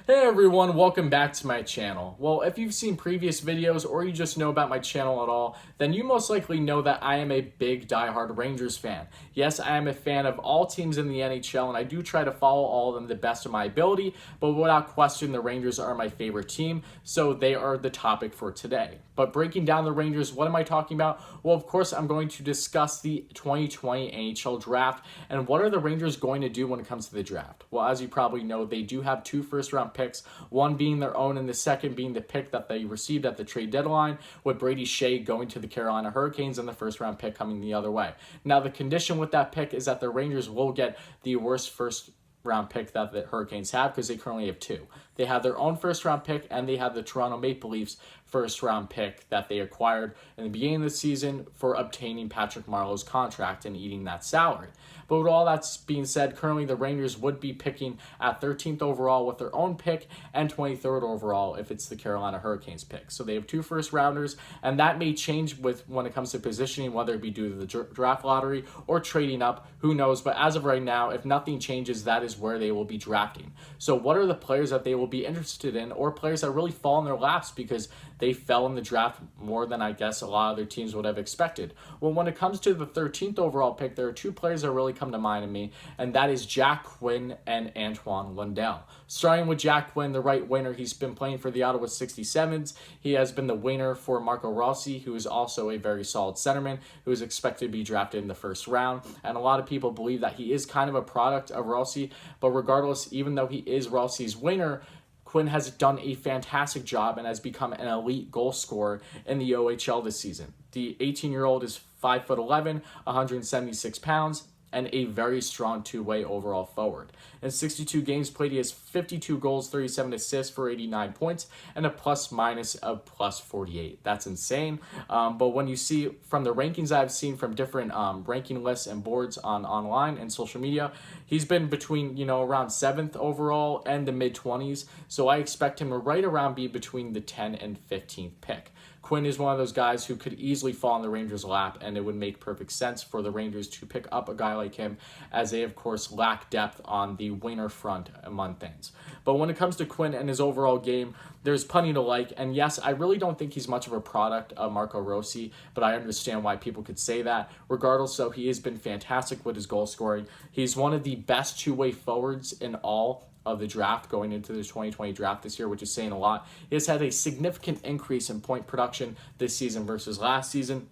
Hey everyone, welcome back to my channel. Well, if you've seen previous videos or you just know about my channel at all, then you most likely know that I am a big diehard Rangers fan. Yes, I am a fan of all teams in the NHL and I do try to follow all of them to the best of my ability, but without question the Rangers are my favorite team, so they are the topic for today. But breaking down the Rangers, what am I talking about? Well, of course, I'm going to discuss the 2020 NHL Draft and what are the Rangers going to do when it comes to the draft. Well, as you probably know, they do have 2 first-round picks, one being their own and the second being the pick that they received at the trade deadline, with Brady Shea going to the Carolina Hurricanes and the first-round pick coming the other way. Now, the condition with that pick is that the Rangers will get the worst first-round pick that the Hurricanes have because they currently have 2. They have their own first-round pick and they have the Toronto Maple Leafs first-round pick that they acquired in the beginning of the season for obtaining Patrick Marleau's contract and eating that salary. But with all that being said, currently the Rangers would be picking at 13th overall with their own pick and 23rd overall if it's the Carolina Hurricanes pick. So they have 2 first-rounders, and that may change with when it comes to positioning, whether it be due to the draft lottery or trading up, who knows. But as of right now, if nothing changes, that is where they will be drafting. So what are the players that they will be interested in, or players that really fall in their laps because they fell in the draft more than I guess a lot of other teams would have expected? Well, when it comes to the 13th overall pick, there are 2 players that really come to mind to me, and that is Jack Quinn and Mikael Lundell. Starting with Jack Quinn, the right winger, he's been playing for the Ottawa 67s. He has been the winger for Marco Rossi, who is also a very solid centerman, who is expected to be drafted in the first round. And a lot of people believe that he is kind of a product of Rossi, but regardless, even though he is Rossi's winger, Quinn has done a fantastic job and has become an elite goal scorer in the OHL this season. The 18-year-old is 5'11", 176 pounds, and a very strong two-way overall forward. In 62 games played, he has 52 goals, 37 assists for 89 points, and a plus-minus of plus 48. That's insane. But when you see from the rankings I've seen from different ranking lists and boards online and social media, he's been between, around 7th overall and the mid-20s. So I expect him to right around be between the 10th and 15th pick. Quinn is one of those guys who could easily fall in the Rangers' lap, and it would make perfect sense for the Rangers to pick up a guy like him, as they, of course, lack depth on the winger front among things. But when it comes to Quinn and his overall game, there's plenty to like, and yes, I really don't think he's much of a product of Marco Rossi, but I understand why people could say that. Regardless, though, he has been fantastic with his goal scoring. He's one of the best two-way forwards in all of the draft going into the 2020 draft this year, which is saying a lot. He has had a significant increase in point production this season versus last season.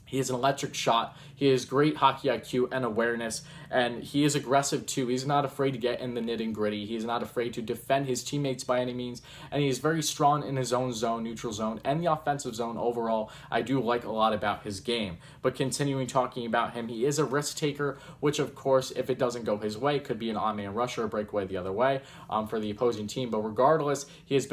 He has an electric shot. He has great hockey IQ and awareness, and he is aggressive too. He's not afraid to get in the nitty-gritty. He's not afraid to defend his teammates by any means, and he is very strong in his own zone, neutral zone, and the offensive zone overall. I do like a lot about his game. But continuing talking about him, he is a risk taker, which of course, if it doesn't go his way, could be an on-man rush or a breakaway the other way for the opposing team. But regardless, he has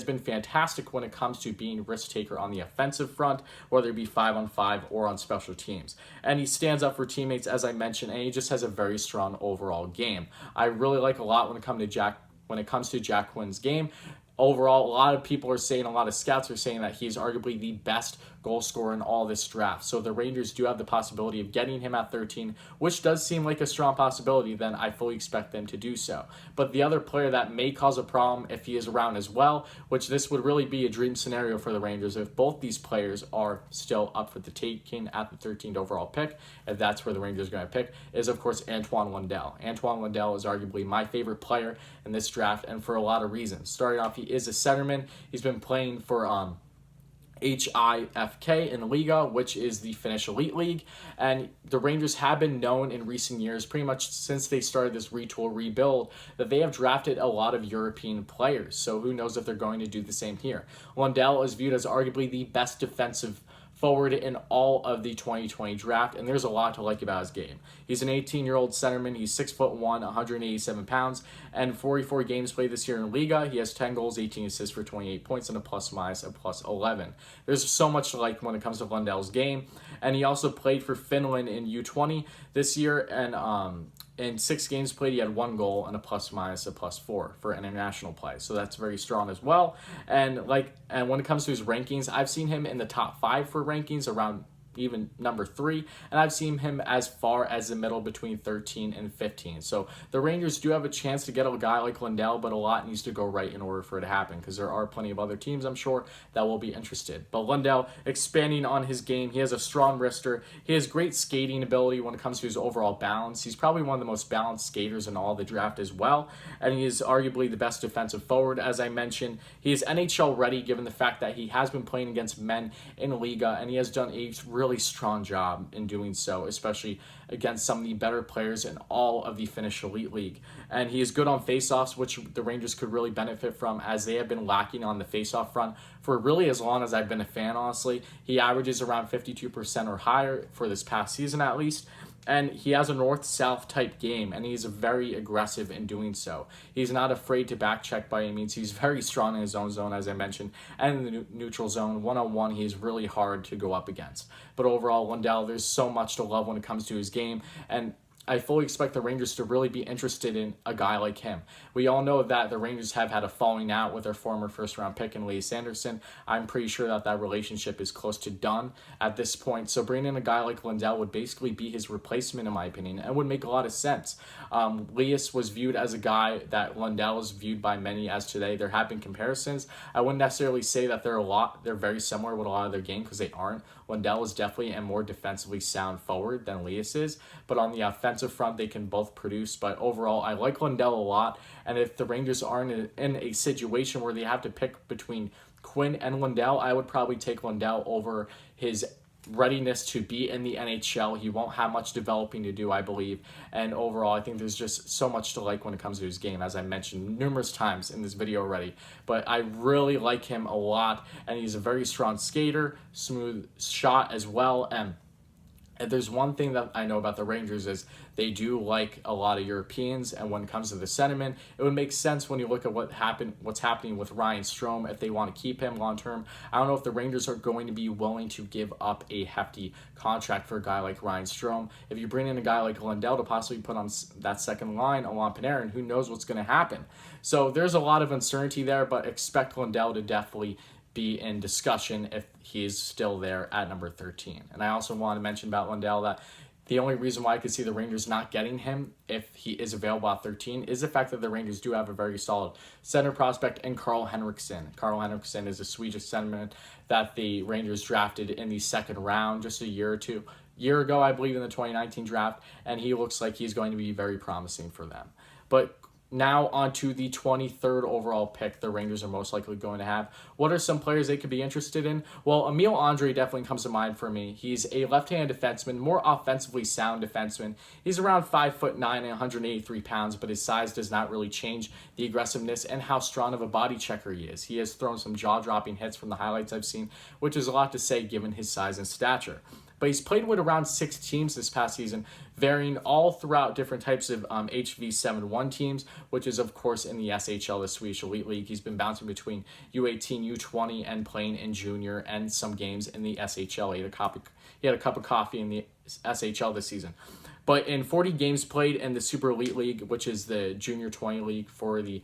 been fantastic when it comes to being risk taker on the offensive front, whether it be 5-on-5 or on special teams. And he stands up for teammates, as I mentioned, and he just has a very strong overall game. I really like a lot when it comes to Jack Quinn's game. Overall, a lot of people are saying, a lot of scouts are saying that he's arguably the best goal scorer in all this draft. So the Rangers do have the possibility of getting him at 13, which does seem like a strong possibility. Then I fully expect them to do so. But the other player that may cause a problem if he is around as well, which this would really be a dream scenario for the Rangers if both these players are still up for the taking at the 13th overall pick, if that's where the Rangers are going to pick, is of course Mikael Lundell. Mikael Lundell is arguably my favorite player in this draft, and for a lot of reasons. Starting off, he is a centerman. He's been playing for HIFK in Liga, which is the Finnish Elite League, and the Rangers have been known in recent years, pretty much since they started this retool rebuild, that they have drafted a lot of European players, so who knows if they're going to do the same here. Lundell is viewed as arguably the best defensive forward in all of the 2020 draft, and there's a lot to like about his game. He's an 18-year-old centerman. He's 6'1", 187 pounds, and 44 games played this year in Liga. He has 10 goals, 18 assists for 28 points, and a plus-minus of plus 11. There's so much to like when it comes to Lundell's game, and he also played for Finland in U20 this year, and in 6 games played, he had 1 goal and a plus-minus of plus 4 for international play. So that's very strong as well. And when it comes to his rankings, I've seen him in the top 5 for rankings, around even number 3, and I've seen him as far as the middle between 13 and 15. So the Rangers do have a chance to get a guy like Lundell, but a lot needs to go right in order for it to happen, because there are plenty of other teams, I'm sure, that will be interested. But Lundell, expanding on his game, he has a strong wrister. He has great skating ability when it comes to his overall balance. He's probably one of the most balanced skaters in all the draft as well, and he is arguably the best defensive forward, as I mentioned. He is NHL ready, given the fact that he has been playing against men in Liga, and he has done a really strong job in doing so, especially against some of the better players in all of the Finnish Elite League. And he is good on faceoffs, which the Rangers could really benefit from, as they have been lacking on the faceoff front for really as long as I've been a fan, honestly. He averages around 52% or higher for this past season at least. And he has a north-south type game, and he's very aggressive in doing so. He's not afraid to back check by any means. He's very strong in his own zone, as I mentioned, and in the neutral zone. One-on-one, he's really hard to go up against. But overall, Lundell, there's so much to love when it comes to his game, and I fully expect the Rangers to really be interested in a guy like him. We all know that the Rangers have had a falling out with their former first-round pick in Elias Anderson. I'm pretty sure that relationship is close to done at this point. So bringing in a guy like Lundell would basically be his replacement, in my opinion, and would make a lot of sense. Elias was viewed as a guy that Lundell is viewed by many as today. There have been comparisons. I wouldn't necessarily say that they're very similar with a lot of their game, because they aren't. Lundell is definitely a more defensively sound forward than Elias is, but on the offensive front, they can both produce. But overall, I like Lundell a lot, and if the Rangers are in a situation where they have to pick between Quinn and Lundell, I would probably take Lundell over his readiness to be in the NHL. He won't have much developing to do, I believe, and overall, I think there's just so much to like when it comes to his game, as I mentioned numerous times in this video already. But I really like him a lot, and he's a very strong skater, smooth shot as well, and there's one thing that I know about the Rangers is they do like a lot of Europeans, and when it comes to the sentiment, it would make sense when you look at what's happening with Ryan Strome if they want to keep him long term. I don't know if the Rangers are going to be willing to give up a hefty contract for a guy like Ryan Strome. If you bring in a guy like Lundell to possibly put on that second line along Panarin, who knows what's going to happen. So there's a lot of uncertainty there, but expect Lundell to definitely be in discussion if he's still there at number 13. And I also want to mention about Lundell that the only reason why I could see the Rangers not getting him if he is available at 13 is the fact that the Rangers do have a very solid center prospect in Carl Henriksson. Carl Henriksson is a Swedish centerman that the Rangers drafted in the second round just a year ago, I believe, in the 2019 draft, and he looks like he's going to be very promising for them. But now on to the 23rd overall pick the Rangers are most likely going to have. What are some players they could be interested in? Well, Emil Andre definitely comes to mind for me. He's a left-handed defenseman, more offensively sound defenseman. He's around 5'9" and 183 pounds, but his size does not really change the aggressiveness and how strong of a body checker he is. He has thrown some jaw-dropping hits from the highlights I've seen, which is a lot to say given his size and stature. But he's played with around 6 teams this past season, varying all throughout different types of HV71 teams, which is, of course, in the SHL, the Swedish Elite League. He's been bouncing between U18, U20, and playing in junior and some games in the SHL. He had a cup of coffee in the SHL this season. But in 40 games played in the Super Elite League, which is the Junior 20 League for the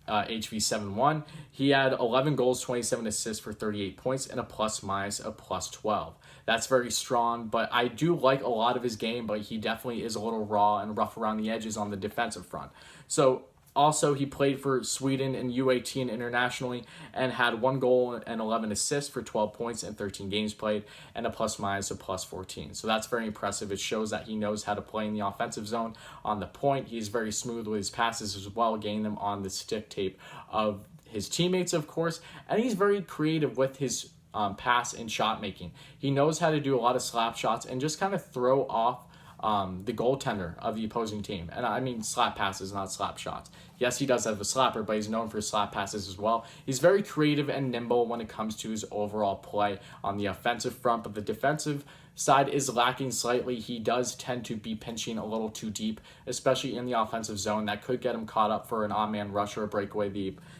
HV71, he had 11 goals, 27 assists for 38 points, and a plus-minus of +12. That's very strong, but I do like a lot of his game, but he definitely is a little raw and rough around the edges on the defensive front. So also, he played for Sweden in U18 internationally and had 1 goal and 11 assists for 12 points in 13 games played and a plus-minus of +14. So that's very impressive. It shows that he knows how to play in the offensive zone on the point. He's very smooth with his passes as well, getting them on the stick tape of his teammates, of course, and he's very creative with his pass and shot making. He knows how to do a lot of slap shots and just kind of throw off the goaltender of the opposing team. And I mean slap passes, not slap shots. Yes, he does have a slapper, but he's known for slap passes as well. He's very creative and nimble when it comes to his overall play on the offensive front, but the defensive side is lacking slightly. He does tend to be pinching a little too deep, especially in the offensive zone. That could get him caught up for an on-man rush or a breakaway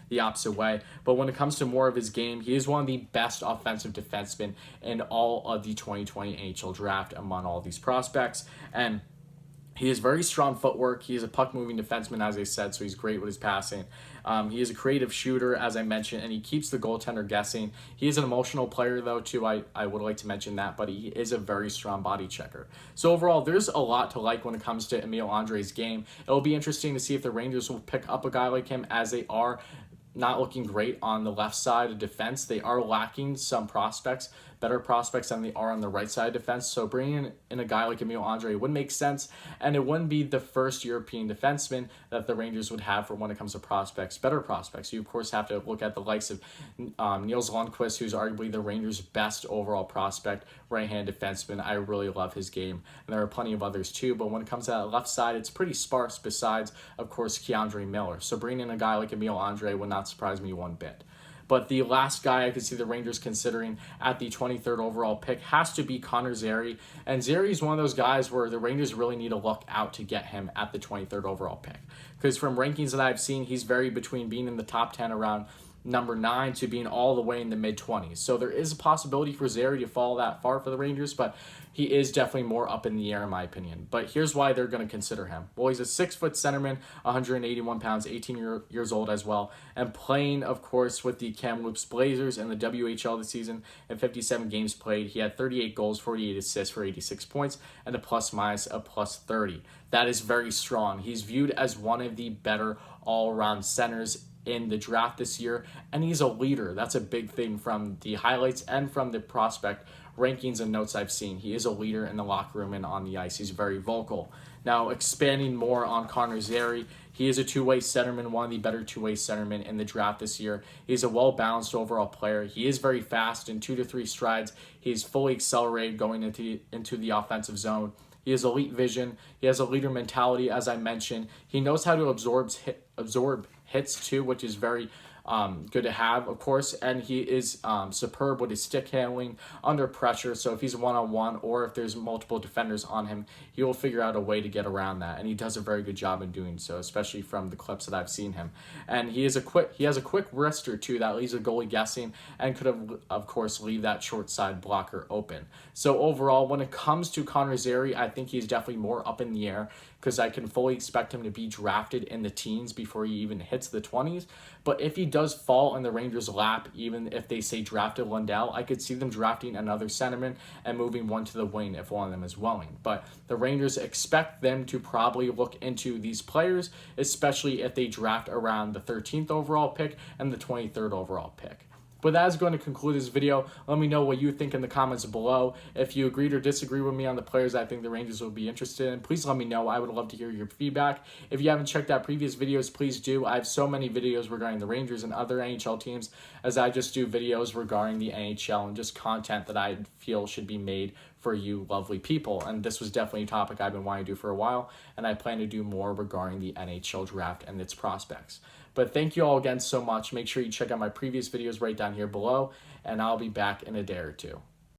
the opposite way. But when it comes to more of his game, he is one of the best offensive defensemen in all of the 2020 NHL Draft among all these prospects. And He has very strong footwork. He is a puck-moving defenseman, as I said, so he's great with his passing. He is a creative shooter, as I mentioned, and he keeps the goaltender guessing. He is an emotional player, though, too. I would like to mention that, but he is a very strong body checker. So overall, there's a lot to like when it comes to Emil André's game. It'll be interesting to see if the Rangers will pick up a guy like him, as they are not looking great on the left side of defense. They are lacking some prospects, better prospects than they are on the right side of defense. So bringing in a guy like Emil André would make sense, and it wouldn't be the first European defenseman that the Rangers would have for when it comes to prospects, better prospects. You, of course, have to look at the likes of Niels Lundqvist, who's arguably the Rangers' best overall prospect, right-hand defenseman. I really love his game, and there are plenty of others too, but when it comes to that left side, it's pretty sparse besides, of course, Keandre Miller. So bringing in a guy like Emil André would not surprise me one bit. But the last guy I could see the Rangers considering at the 23rd overall pick has to be Connor Zary. And Zary is one of those guys where the Rangers really need to look out to get him at the 23rd overall pick. Because from rankings that I've seen, he's very between being in the top 10 around number 9 to being all the way in the mid-20s. So there is a possibility for Zary to fall that far for the Rangers, but he is definitely more up in the air in my opinion. But here's why they're going to consider him. Well, he's a 6-foot centerman, 181 pounds, 18 years old as well, and playing, of course, with the Kamloops Blazers in the WHL this season. In 57 games played, he had 38 goals, 48 assists for 86 points, and a plus-minus of +30. That is very strong. He's viewed as one of the better all-around centers in the draft this year, and he's a leader. That's a big thing from the highlights and from the prospect rankings and notes I've seen. He is a leader in the locker room and on the ice. He's very vocal. Now, expanding more on Connor Zary, he is a two-way centerman, one of the better two-way centermen in the draft this year. He's a well-balanced overall player. He is very fast in 2 to 3 strides. He's fully accelerated going into the offensive zone. He has elite vision. He has a leader mentality, as I mentioned. He knows how to absorb hits too, which is very good to have, of course, and he is superb with his stick handling under pressure. So if he's one-on-one or if there's multiple defenders on him, he will figure out a way to get around that, and he does a very good job in doing so, especially from the clips that I've seen him. And he has a quick wrister too that leaves a goalie guessing and could have, of course, leave that short side blocker open. So overall, when it comes to Connor Zary, I think he's definitely more up in the air, because I can fully expect him to be drafted in the teens before he even hits the 20s. But if he does fall in the Rangers' lap, even if they say drafted Lundell, I could see them drafting another centerman and moving one to the wing if one of them is willing. But the Rangers expect them to probably look into these players, especially if they draft around the 13th overall pick and the 23rd overall pick. But that is going to conclude this video. Let me know what you think in the comments below. If you agreed or disagree with me on the players I think the Rangers will be interested in, please let me know. I would love to hear your feedback. If you haven't checked out previous videos, please do. I have so many videos regarding the Rangers and other NHL teams, as I just do videos regarding the NHL and just content that I feel should be made for you lovely people. And this was definitely a topic I've been wanting to do for a while, and I plan to do more regarding the NHL draft and its prospects. But thank you all again so much. Make sure you check out my previous videos right down here below, and I'll be back in a day or two.